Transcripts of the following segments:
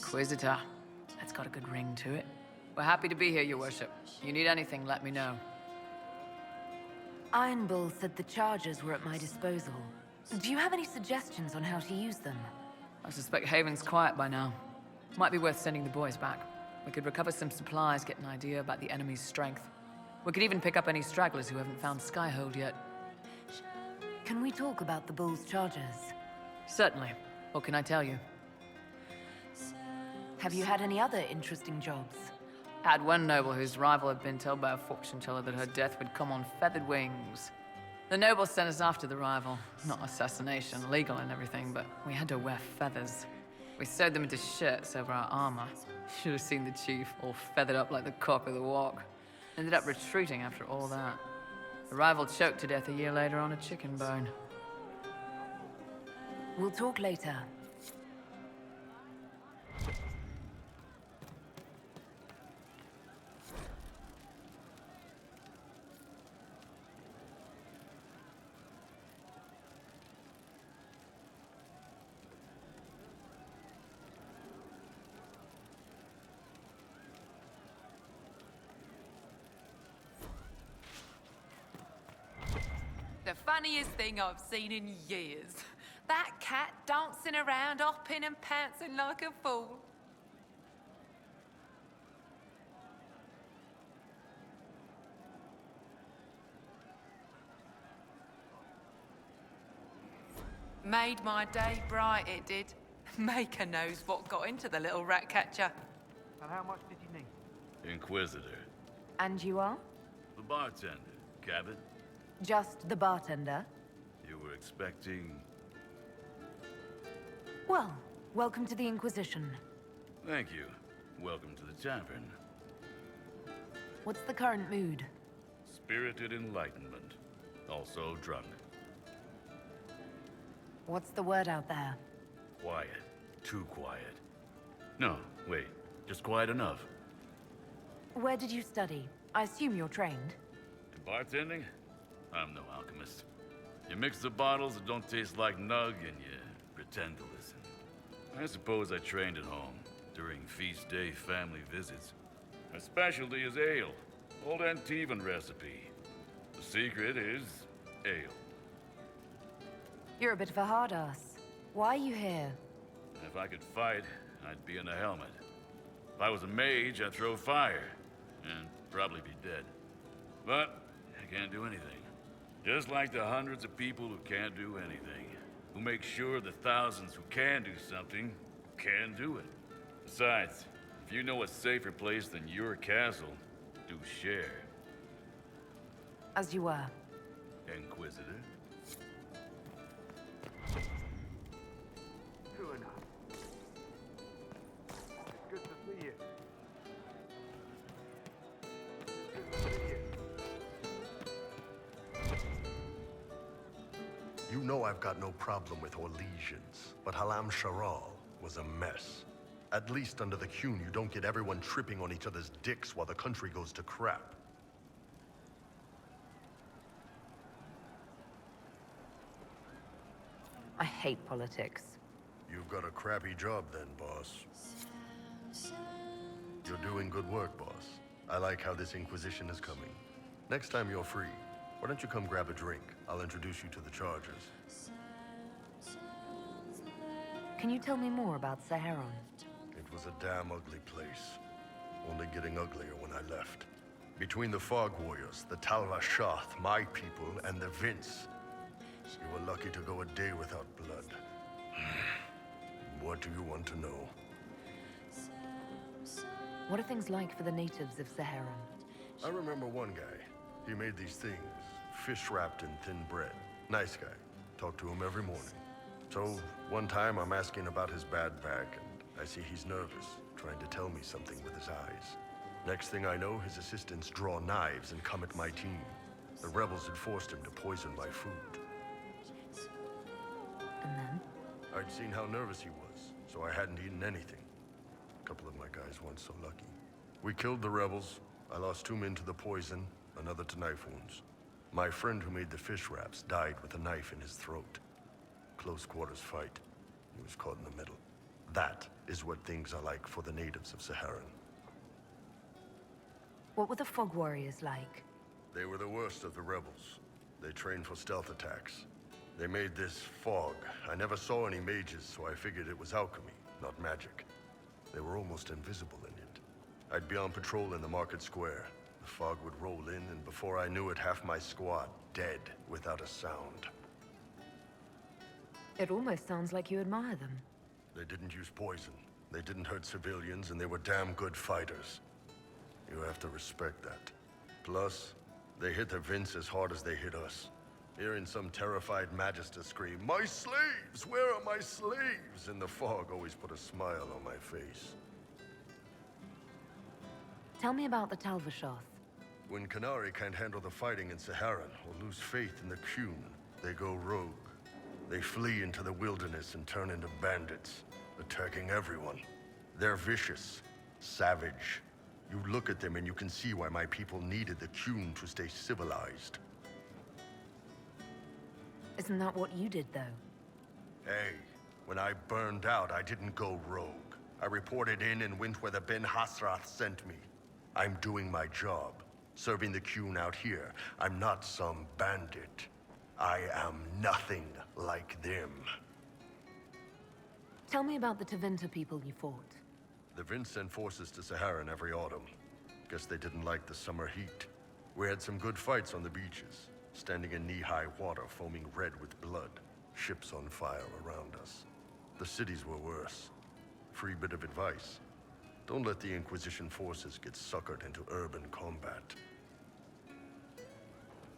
Inquisitor. That's got a good ring to it. We're happy to be here, your worship. You need anything, let me know. Iron Bull said the charges were at my disposal. Do you have any suggestions on how to use them? I suspect Haven's quiet by now. Might be worth sending the boys back. We could recover some supplies, get an idea about the enemy's strength. We could even pick up any stragglers who haven't found Skyhold yet. Can we talk about the Bull's charges? Certainly. What can I tell you? Have you had any other interesting jobs? Had one noble whose rival had been told by a fortune teller that her death would come on feathered wings. The noble sent us after the rival. Not assassination, legal and everything, but we had to wear feathers. We sewed them into shirts over our armor. Should have seen the chief, all feathered up like the cock of the walk. Ended up retreating after all that. The rival choked to death a year later on a chicken bone. We'll talk later. The funniest thing I've seen in years. That cat dancing around, hopping and pouncing like a fool. Made my day bright, it did. Maker knows what got into the little rat catcher. And how much did you need? Inquisitor. And you are? The bartender. Cabot. Just the bartender? You were expecting... Well, welcome to the Inquisition. Thank you. Welcome to the tavern. What's the current mood? Spirited enlightenment. Also drunk. What's the word out there? Quiet. Too quiet. No, wait. Just quiet enough. Where did you study? I assume you're trained. In bartending? I'm no alchemist. You mix the bottles that don't taste like nug and you pretend to listen. I suppose I trained at home, during feast day family visits. My specialty is ale. Old Antivan recipe. The secret is ale. You're a bit of a hard ass. Why are you here? If I could fight, I'd be in a helmet. If I was a mage, I'd throw fire, and probably be dead. But I can't do anything. Just like the hundreds of people who can't do anything, who make sure the thousands who can do something can do it. Besides, if you know a safer place than your castle, do share. As you were. Inquisitor. True enough. It's good to see you. Good to see you. You know I've got no problem with Orlesians, but Halam Sharal was a mess. At least under the Qun, you don't get everyone tripping on each other's dicks while the country goes to crap. I hate politics. You've got a crappy job then, boss. You're doing good work, boss. I like how this Inquisition is coming. Next time you're free, why don't you come grab a drink? I'll introduce you to the chargers. Can you tell me more about Saharon? It was a damn ugly place. Only getting uglier when I left. Between the Fog Warriors, the Talva Shath, my people, and the Vince, you were lucky to go a day without blood. What do you want to know? What are things like for the natives of Saharon? I remember one guy. He made these things, fish wrapped in thin bread. Nice guy. Talk to him every morning. So, one time I'm asking about his bad back, and I see he's nervous, trying to tell me something with his eyes. Next thing I know, his assistants draw knives and come at my team. The rebels had forced him to poison my food. And then? I'd seen how nervous he was, so I hadn't eaten anything. A couple of my guys weren't so lucky. We killed the rebels. I lost 2 men to the poison, another to knife wounds. My friend who made the fish wraps died with a knife in his throat. Close quarters fight. He was caught in the middle. That is what things are like for the natives of Saharan. What were the Fog Warriors like? They were the worst of the rebels. They trained for stealth attacks. They made this fog. I never saw any mages, so I figured it was alchemy, not magic. They were almost invisible in it. I'd be on patrol in the market square. The fog would roll in, and before I knew it, half my squad dead without a sound. It almost sounds like you admire them. They didn't use poison. They didn't hurt civilians, and they were damn good fighters. You have to respect that. Plus, they hit the Vince as hard as they hit us. Hearing some terrified Magister scream, "My slaves! Where are my slaves?" in the fog always put a smile on my face. Tell me about the Talvashoth. When Qunari can't handle the fighting in Saharan or lose faith in the Qun, they go rogue. They flee into the wilderness and turn into bandits, attacking everyone. They're vicious, savage. You look at them and you can see why my people needed the Qun to stay civilized. Isn't that what you did, though? Hey, when I burned out, I didn't go rogue. I reported in and went where the Ben Hasrath sent me. I'm doing my job, serving the Qun out here. I'm not some bandit. I am nothing like them. Tell me about the Tevinter people you fought. The Vince sent forces to Saharan every autumn. Guess they didn't like the summer heat. We had some good fights on the beaches, standing in knee-high water foaming red with blood, ships on fire around us. The cities were worse. Free bit of advice. Don't let the Inquisition forces get suckered into urban combat.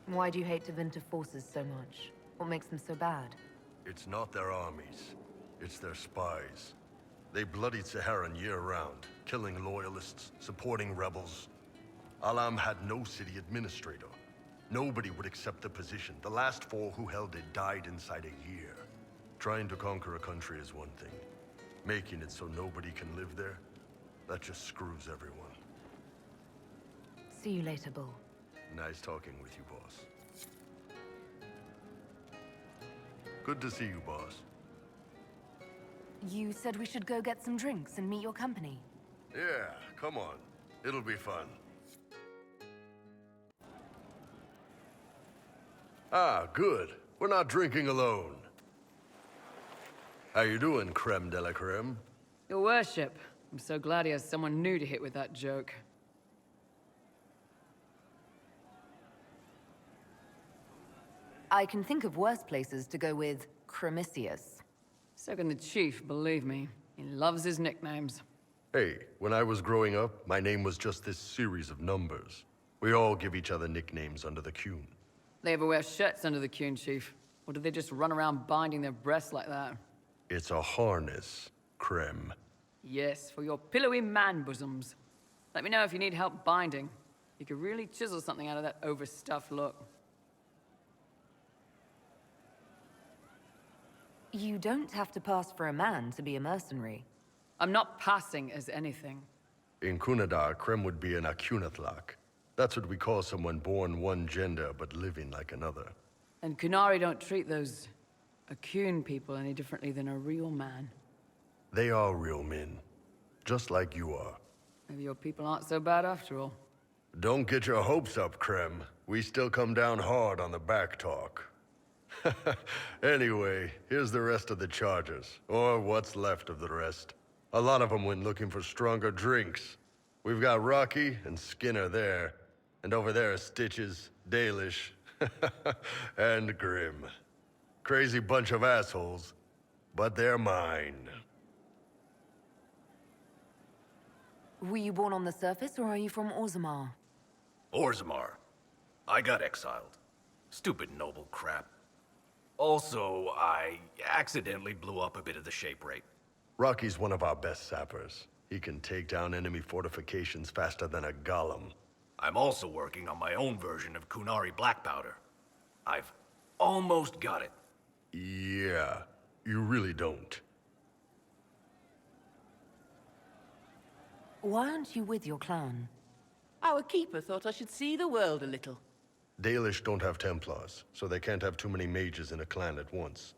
Why do you hate Tevinter forces so much? What makes them so bad? It's not their armies. It's their spies. They bloodied Saharan year-round, killing loyalists, supporting rebels. Alam had no city administrator. Nobody would accept the position. The last 4 who held it died inside a year. Trying to conquer a country is one thing. Making it so nobody can live there, that just screws everyone. See you later, Bull. Nice talking with you, boss. Good to see you, boss. You said we should go get some drinks and meet your company. Yeah, come on. It'll be fun. Ah, good. We're not drinking alone. How you doing, creme de la creme? Your worship, I'm so glad he has someone new to hit with that joke. I can think of worse places to go with Cremisius. So can the chief, believe me. He loves his nicknames. Hey, when I was growing up, my name was just this series of numbers. We all give each other nicknames under the Qun. They ever wear shirts under the Qun, chief? Or do they just run around binding their breasts like that? It's a harness, creme. Yes, for your pillowy man bosoms. Let me know if you need help binding. You could really chisel something out of that overstuffed look. You don't have to pass for a man to be a mercenary. I'm not passing as anything. In Kunadar, creme would be an Akunatlak. That's what we call someone born one gender but living like another. And Qunari don't treat those Akun people any differently than a real man. They are real men, just like you are. Maybe your people aren't so bad after all. Don't get your hopes up, creme. We still come down hard on the back talk. Anyway, here's the rest of the charges, or what's left of the rest. A lot of them went looking for stronger drinks. We've got Rocky and Skinner there, and over there are Stitches, Dalish, and Grim. Crazy bunch of assholes, but they're mine. Were you born on the surface, or are you from Orzammar? Orzammar. I got exiled. Stupid noble crap. Also, I accidentally blew up a bit of the shape rate. Rocky's one of our best sappers. He can take down enemy fortifications faster than a golem. I'm also working on my own version of Qunari black powder. I've almost got it. Yeah, you really don't. Why aren't you with your clan? Our keeper thought I should see the world a little. Dalish don't have Templars, so they can't have too many mages in a clan at once.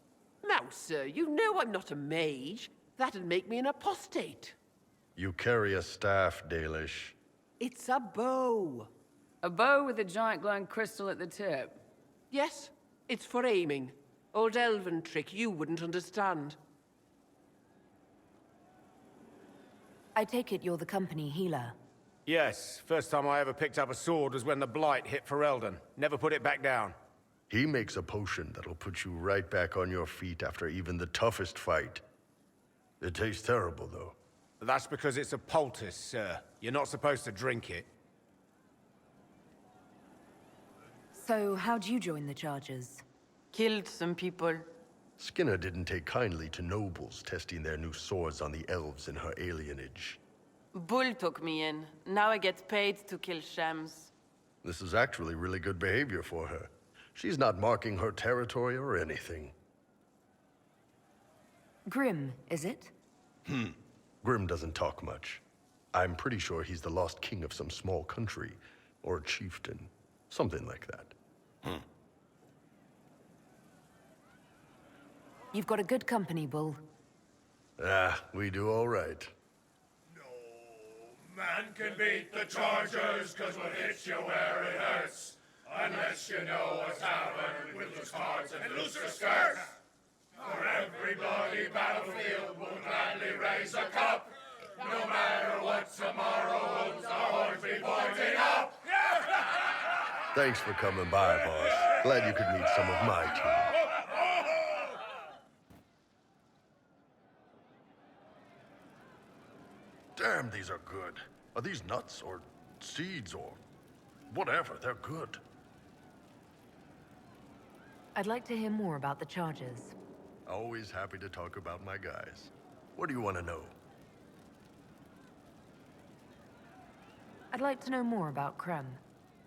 Now, sir, you know I'm not a mage. That'd make me an apostate. You carry a staff, Dalish. It's a bow. A bow with a giant glowing crystal at the tip. Yes, it's for aiming. Old elven trick you wouldn't understand. I take it you're the company healer. Yes, first time I ever picked up a sword was when the Blight hit Ferelden. Never put it back down. He makes a potion that'll put you right back on your feet after even the toughest fight. It tastes terrible, though. That's because it's a poultice, sir. You're not supposed to drink it. So, how'd you join the Chargers? Killed some people. Skinner didn't take kindly to nobles testing their new swords on the elves in her alienage. Bull took me in. Now I get paid to kill shams. This is actually really good behavior for her. She's not marking her territory or anything. Grim, is it? Grim doesn't talk much. I'm pretty sure he's the lost king of some small country, or a chieftain. Something like that. You've got a good company, Bull. Ah, we do all right. No man can beat the Chargers, 'cause we'll hit you where it hurts. Unless you know a tavern with loose cards and looser skirts. For every bloody battlefield we'll gladly raise a cup. No matter what tomorrow holds, our horns be pointing up. Thanks for coming by, boss. Glad you could meet some of my team. Damn, these are good. Are these nuts or seeds or whatever? They're good. I'd like to hear more about the Chargers. Always happy to talk about my guys. What do you want to know? I'd like to know more about Krem.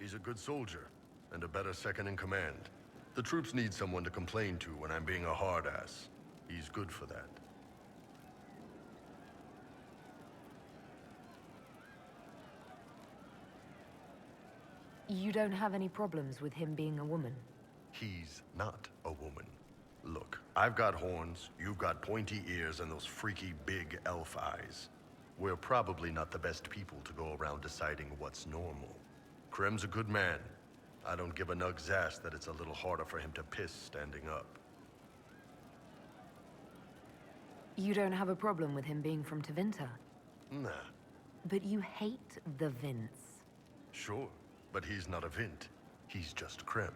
He's a good soldier, and a better second in command. The troops need someone to complain to when I'm being a hard-ass. He's good for that. You don't have any problems with him being a woman? He's not a woman. Look, I've got horns, you've got pointy ears, and those freaky big elf eyes. We're probably not the best people to go around deciding what's normal. Krem's a good man. I don't give a nug's ass that it's a little harder for him to piss standing up. You don't have a problem with him being from Tevinter? Nah, But you hate the Vince. sure, but he's not a Vint. He's just Krem.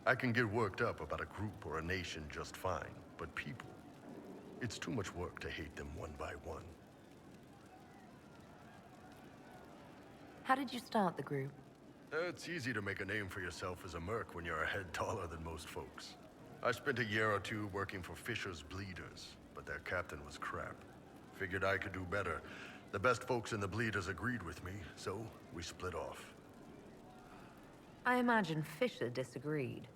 I can get worked up about a group or a nation just fine, but people, it's too much work to hate them one by one. How did you start the group? It's easy to make a name for yourself as a merc when you're a head taller than most folks. I spent a year or two working for Fisher's Bleeders, but their captain was crap. Figured I could do better. The best folks in the Bleeders agreed with me, so we split off. I imagine Fisher disagreed.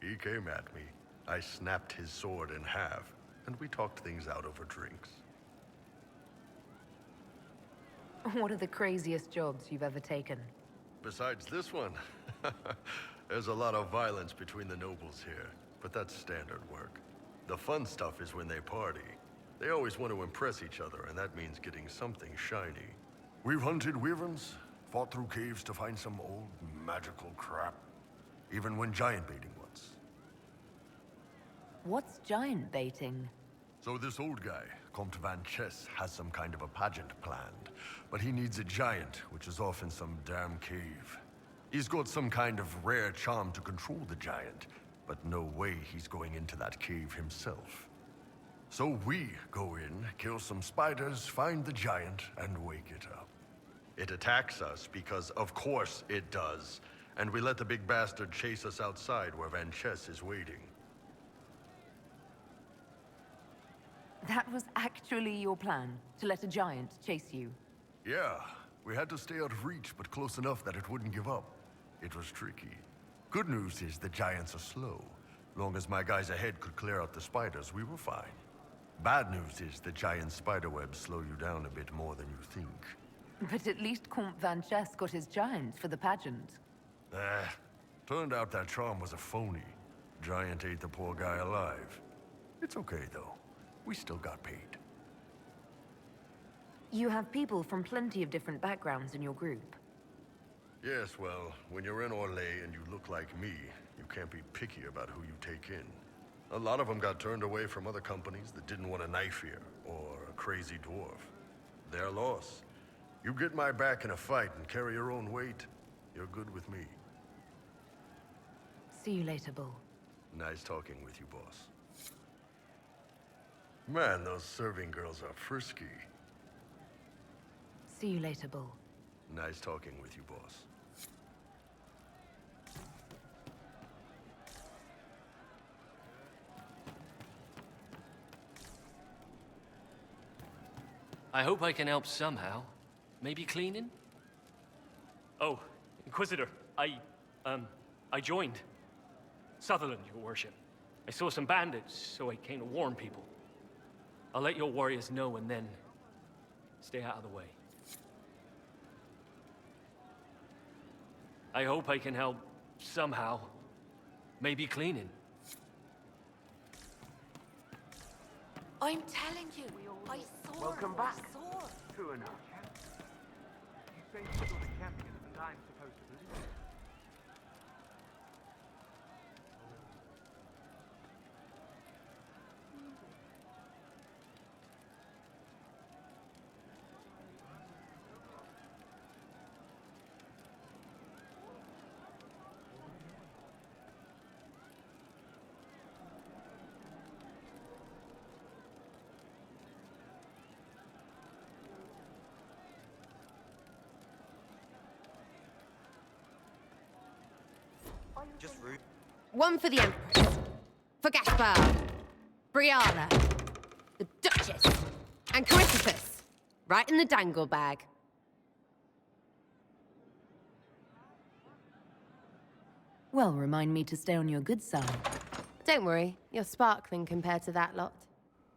He came at me. I snapped his sword in half, and we talked things out over drinks. What are the craziest jobs you've ever taken? Besides this one, there's a lot of violence between the nobles here, but that's standard work. The fun stuff is when they party. They always want to impress each other, and that means getting something shiny. We've hunted wyverns, fought through caves to find some old magical crap, even went giant baiting once. What's giant baiting? So this old guy, Comte Van Chess, has some kind of a pageant planned, but he needs a giant, which is off in some damn cave. He's got some kind of rare charm to control the giant, but no way he's going into that cave himself. So we go in, kill some spiders, find the giant, and wake it up. It attacks us because, of course, it does, and we let the big bastard chase us outside where Van Chess is waiting. That was actually your plan, to let a giant chase you. Yeah, we had to stay out of reach, but close enough that it wouldn't give up. It was tricky. Good news is the giants are slow. Long as my guys ahead could clear out the spiders, we were fine. Bad news is the giant spiderwebs slow you down a bit more than you think. But at least Comte Van Chess got his giant for the pageant. Turned out that charm was a phony. Giant ate the poor guy alive. It's okay, though. we still got paid. You have people from plenty of different backgrounds in your group. Yes, well, when you're in Orlais and you look like me, you can't be picky about who you take in. A lot of them got turned away from other companies that didn't want a knife here, or a crazy dwarf. Their loss. You get my back in a fight and carry your own weight, you're good with me. See you later, Bull. Nice talking with you, boss. Man, those serving girls are frisky. See you later, Bull. Nice talking with you, boss. I hope I can help somehow. Maybe cleaning? Oh, Inquisitor, I joined. Sutherland, your worship. I saw some bandits, so I came to warn people. I'll let your warriors know and then stay out of the way. I hope I can help somehow. Maybe cleaning. I'm telling you, I saw Welcome her. back. I saw her. True enough. You say you saw the champion that I'm supposed to lose? Just rude. One for the Empress. For Gaspard. Briala. The Duchess. And Chrysippus. Right in the dangle bag. Well, remind me to stay on your good side. Don't worry, you're sparkling compared to that lot.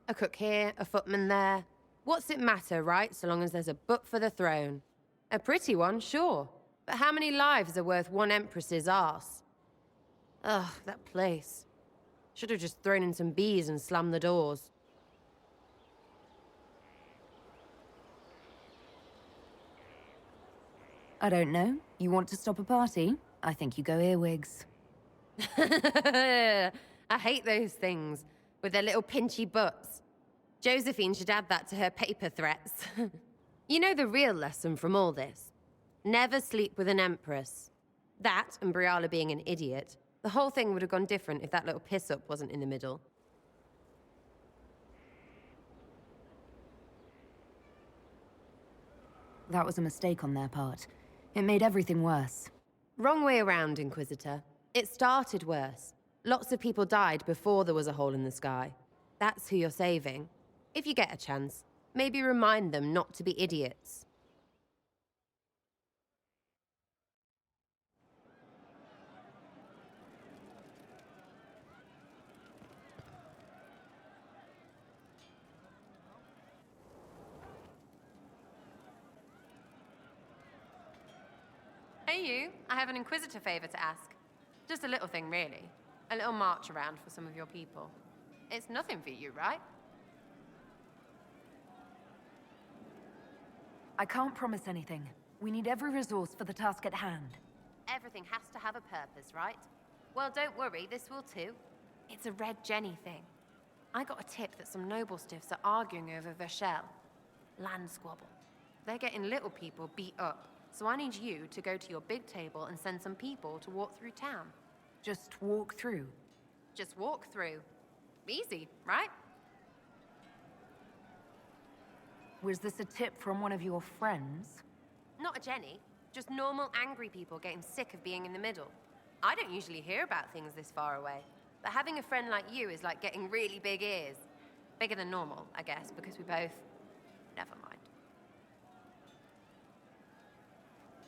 A cook here, a footman there. What's it matter, right, so long as there's a butt for the throne? A pretty one, sure. But how many lives are worth one Empress's arse? Ugh, that place. Should have just thrown in some bees and slammed the doors. I don't know. You want to stop a party? I think you go earwigs. I hate those things, with their little pinchy butts. Josephine should add that to her paper threats. You know the real lesson from all this? Never sleep with an Empress. That, and Briala being an idiot. The whole thing would have gone different if that little piss-up wasn't in the middle. That was a mistake on their part. It made everything worse. Wrong way around, Inquisitor. It started worse. Lots of people died before there was a hole in the sky. That's who you're saving. If you get a chance, maybe remind them not to be idiots. Hey you, I have an Inquisitor favor to ask. Just a little thing, really. A little march around for some of your people. It's nothing for you, right? I can't promise anything. We need every resource for the task at hand. Everything has to have a purpose, right? Well, don't worry, this will too. It's a Red Jenny thing. I got a tip that some noble stiffs are arguing over Vershel. Land squabble. They're getting little people beat up. So I need you to go to your big table and send some people to walk through town. Just walk through. Just walk through. Easy, right? Was this a tip from one of your friends? Not a Jenny. Just normal angry people getting sick of being in the middle. I don't usually hear about things this far away. But having a friend like you is like getting really big ears. Bigger than normal, I guess, because we both... Never mind.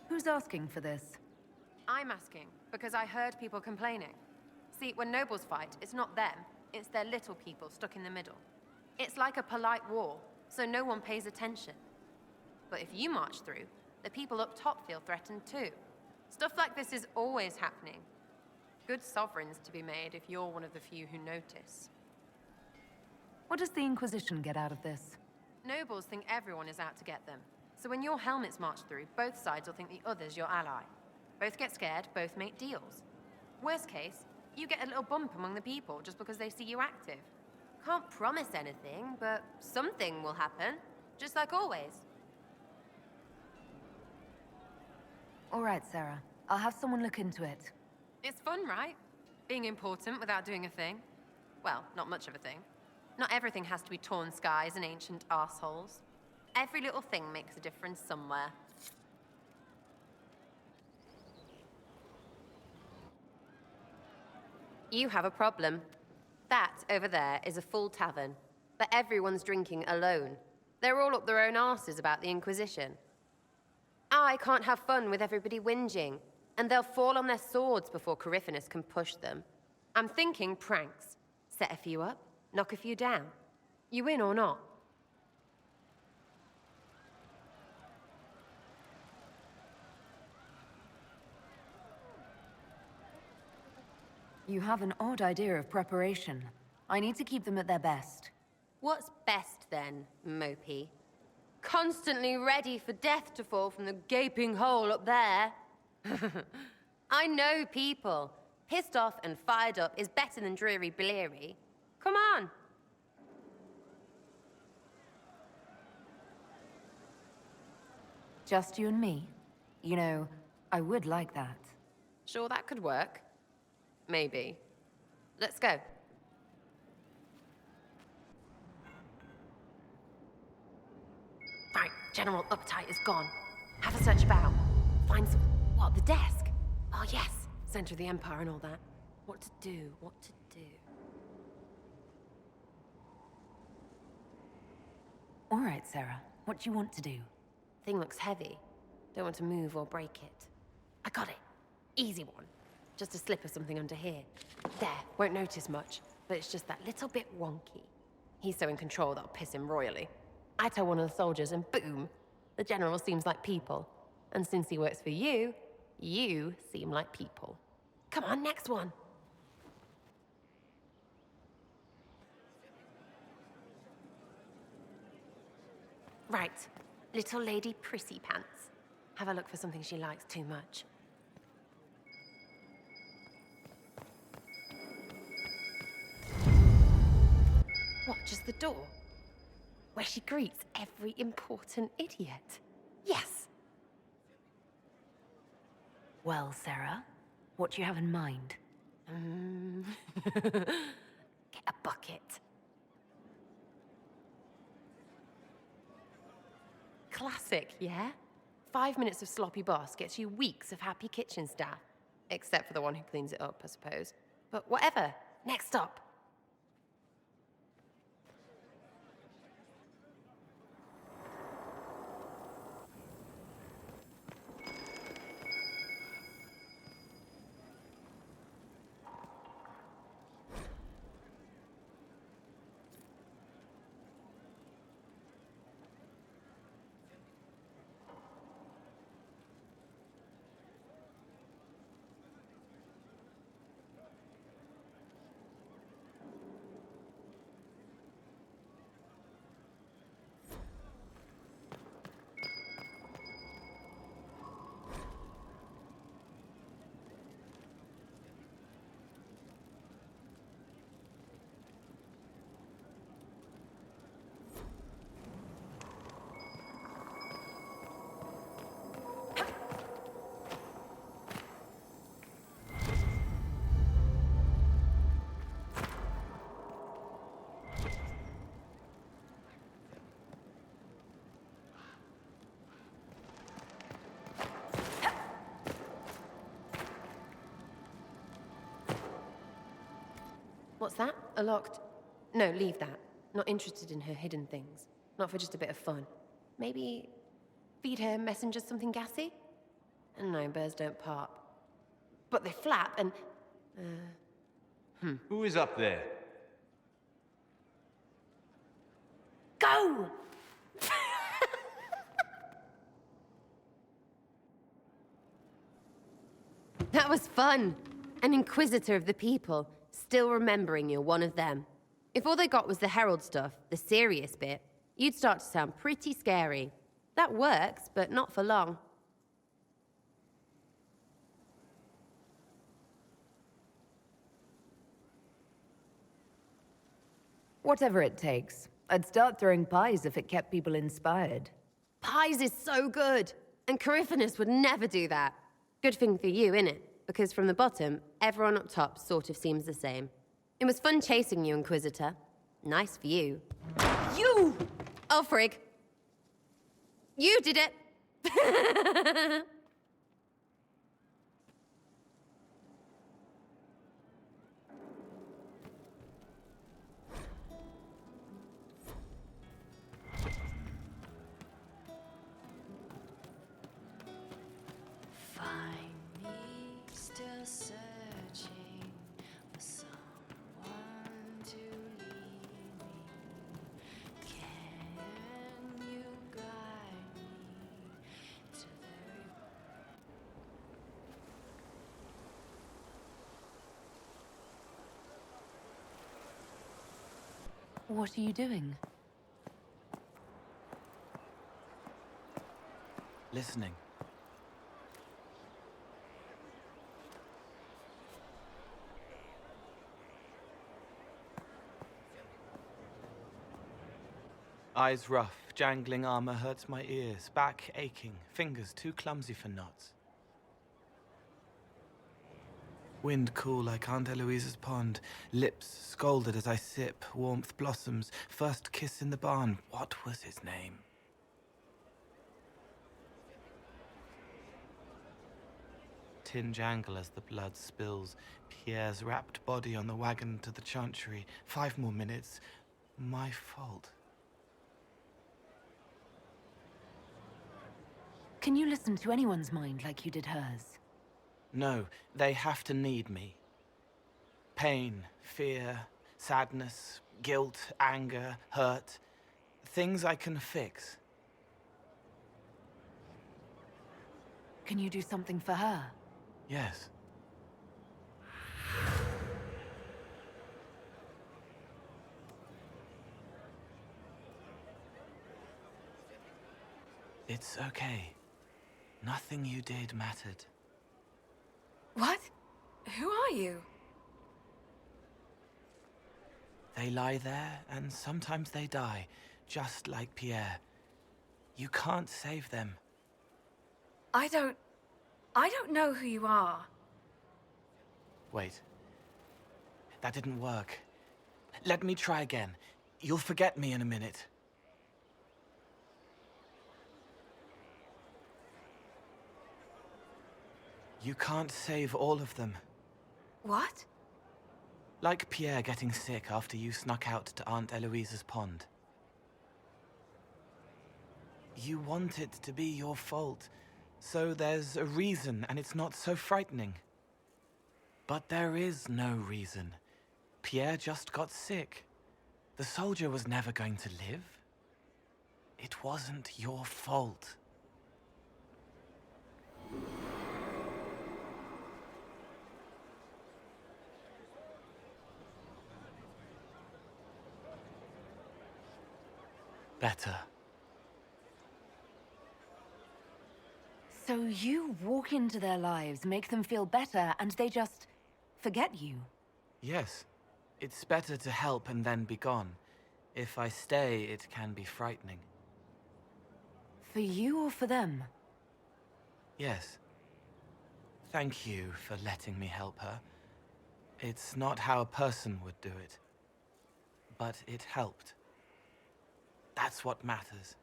Who's asking for this? I'm asking, because I heard people complaining. See, when nobles fight, it's not them, it's their little people stuck in the middle. It's like a polite war, so no one pays attention. But if you march through, the people up top feel threatened too. Stuff like this is always happening. Good sovereigns to be made if you're one of the few who notice. What does the Inquisition get out of this? Nobles think everyone is out to get them. So when your helmets march through, both sides will think the other's your ally. Both get scared, both make deals. Worst case, you get a little bump among the people just because they see you active. Can't promise anything, but something will happen, just like always. All right, Sarah. I'll have someone look into it. It's fun, right? Being important without doing a thing. Well, not much of a thing. Not everything has to be torn skies and ancient arseholes. Every little thing makes a difference somewhere. You have a problem. That over there is a full tavern, but everyone's drinking alone. They're all up their own arses about the Inquisition. I can't have fun with everybody whinging, and they'll fall on their swords before Corypheus can push them. I'm thinking pranks. Set a few up, knock a few down. You in or not? You have an odd idea of preparation. I need to keep them at their best. What's best then, Mopey? Constantly ready for death to fall from the gaping hole up there. I know people. Pissed off and fired up is better than dreary bleary. Come on. Just you and me? You know, I would like that. Sure, that could work. Maybe. Let's go. Right, general uptight is gone. Have a search about. Find some... What, the desk? Oh, yes. Center of the Empire and all that. What to do, what to do. All right, Sarah. What do you want to do? Thing looks heavy. Don't want to move or break it. I got it. Easy one. Just a slip or something under here. There, won't notice much, but it's just that little bit wonky. He's so in control that'll piss him royally. I tell one of the soldiers and boom, the general seems like people. And since he works for you, you seem like people. Come on, next one. Right, little lady prissy pants. Have a look for something she likes too much. What, just the door? Where she greets every important idiot. Yes! Well, Sarah, what do you have in mind? Get a bucket. Classic, yeah? 5 minutes of sloppy boss gets you weeks of happy kitchen staff. Except for the one who cleans it up, I suppose. But whatever. Next up. What's that? A locked... No, leave that. Not interested in her hidden things. Not for just a bit of fun. Maybe feed her messengers something gassy? No, birds don't pop. But they flap and... Who is up there? Go! That was fun. An inquisitor of the people. Still remembering you're one of them. If all they got was the Herald stuff, the serious bit, you'd start to sound pretty scary. That works, but not for long. Whatever it takes. I'd start throwing pies if it kept people inspired. Pies is so good! And Coryphanus would never do that. Good thing for you, innit? Because from the bottom, everyone up top sort of seems the same. It was fun chasing you, Inquisitor. Nice for you. You! Oh, frig. You did it! What are you doing? Listening. Eyes rough, jangling armor hurts my ears, back aching, fingers too clumsy for knots. Wind cool like Aunt Eloise's pond, lips scalded as I sip, warmth blossoms, first kiss in the barn, what was his name? Tin jangle as the blood spills, Pierre's wrapped body on the wagon to the chantry, 5 more minutes, my fault. Can you listen to anyone's mind like you did hers? No, they have to need me. Pain, fear, sadness, guilt, anger, hurt. Things I can fix. Can you do something for her? Yes. It's okay. Nothing you did mattered. What? Who are you? They lie there, and sometimes they die, just like Pierre. You can't save them. I don't know who you are. Wait. That didn't work. Let me try again. You'll forget me in a minute. You can't save all of them. What? Like Pierre getting sick after you snuck out to Aunt Eloise's pond. You want it to be your fault, so there's a reason and it's not so frightening. But there is no reason. Pierre just got sick. The soldier was never going to live. It wasn't your fault. Better. So you walk into their lives, make them feel better, and they just forget you? Yes. It's better to help and then be gone. If I stay, it can be frightening. For you or for them? Yes. Thank you for letting me help her. It's not how a person would do it. But it helped. That's what matters.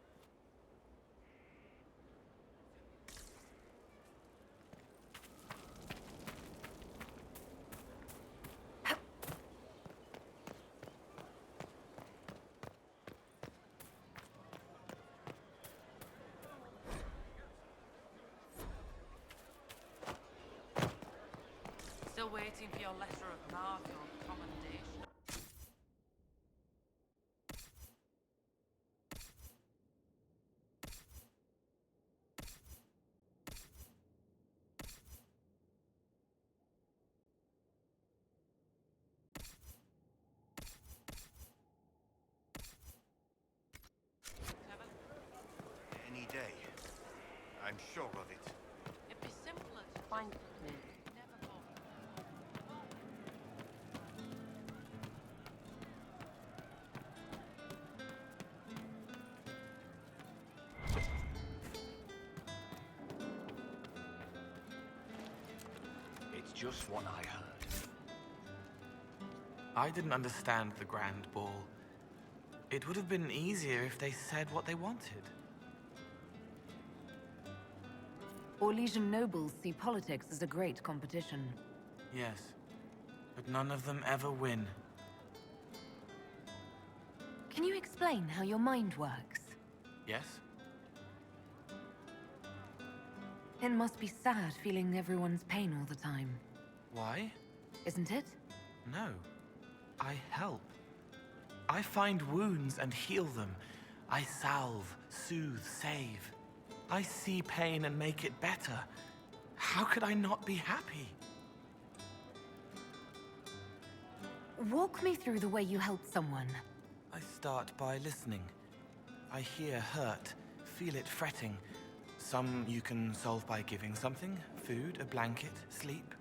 Still waiting for your letter of marque or commendation. I'm sure of it. It'd be simpler to find me. It's just what I heard. I didn't understand the Grand Ball. It would have been easier if they said what they wanted. Orlesian nobles see politics as a great competition. Yes, but none of them ever win. Can you explain how your mind works? Yes? It must be sad feeling everyone's pain all the time. Why? Isn't it? No. I help. I find wounds and heal them. I salve, soothe, save. I see pain and make it better. How could I not be happy? Walk me through the way you help someone. I start by listening. I hear hurt, feel it fretting. Some you can solve by giving something, food, a blanket, sleep.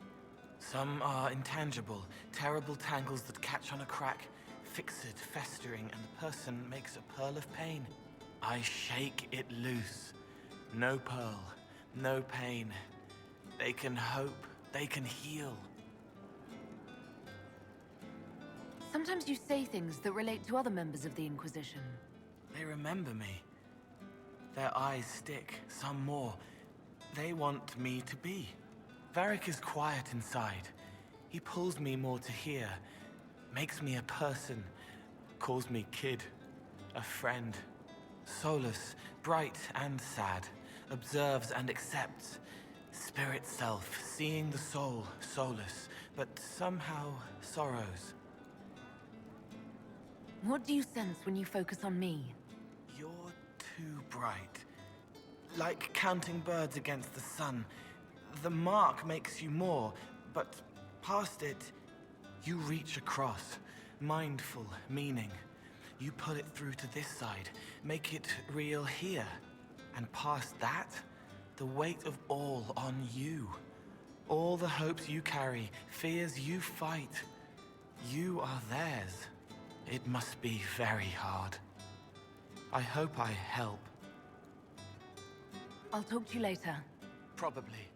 Some are intangible, terrible tangles that catch on a crack, fixed, festering, and the person makes a pearl of pain. I shake it loose. No pearl, no pain. They can hope, they can heal. Sometimes you say things that relate to other members of the Inquisition. They remember me. Their eyes stick, some more. They want me to be. Varric is quiet inside. He pulls me more to hear, makes me a person, calls me kid, a friend. Solus, bright and sad, observes and accepts. Spirit self, seeing the soul, Solus, but somehow sorrows. What do you sense when you focus on me? You're too bright. Like counting birds against the sun. The mark makes you more, but past it, you reach across. Mindful, meaning. You pull it through to this side, make it real here. And past that, the weight of all on you. All the hopes you carry, fears you fight. You are theirs. It must be very hard. I hope I help. I'll talk to you later. Probably.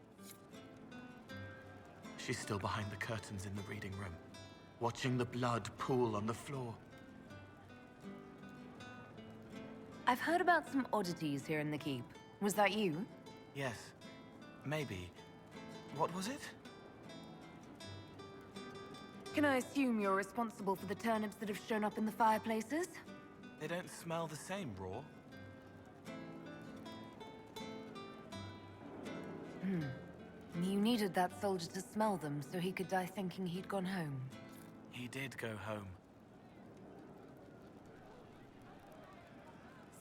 She's still behind the curtains in the reading room, watching the blood pool on the floor. I've heard about some oddities here in the keep. Was that you? Yes. Maybe. What was it? Can I assume you're responsible for the turnips that have shown up in the fireplaces? They don't smell the same, raw. You needed that soldier to smell them so he could die thinking he'd gone home. He did go home.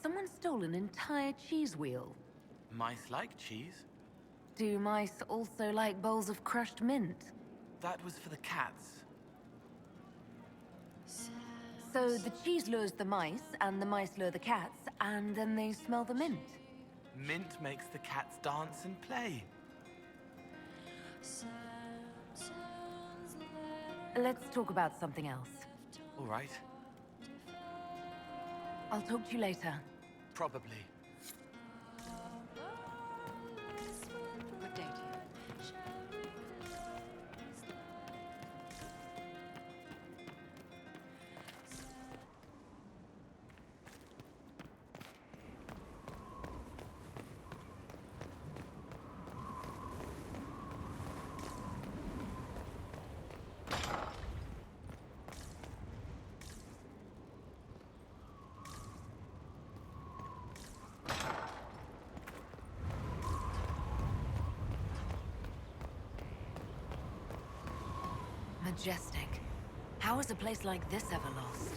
Someone stole an entire cheese wheel. Mice like cheese. Do mice also like bowls of crushed mint? That was for the cats. So the cheese lures the mice, and the mice lure the cats, and then they smell the mint. Mint makes the cats dance and play. Let's talk about something else. All right. I'll talk to you later. Probably. Good day to you. Majestic. How is a place like this ever lost?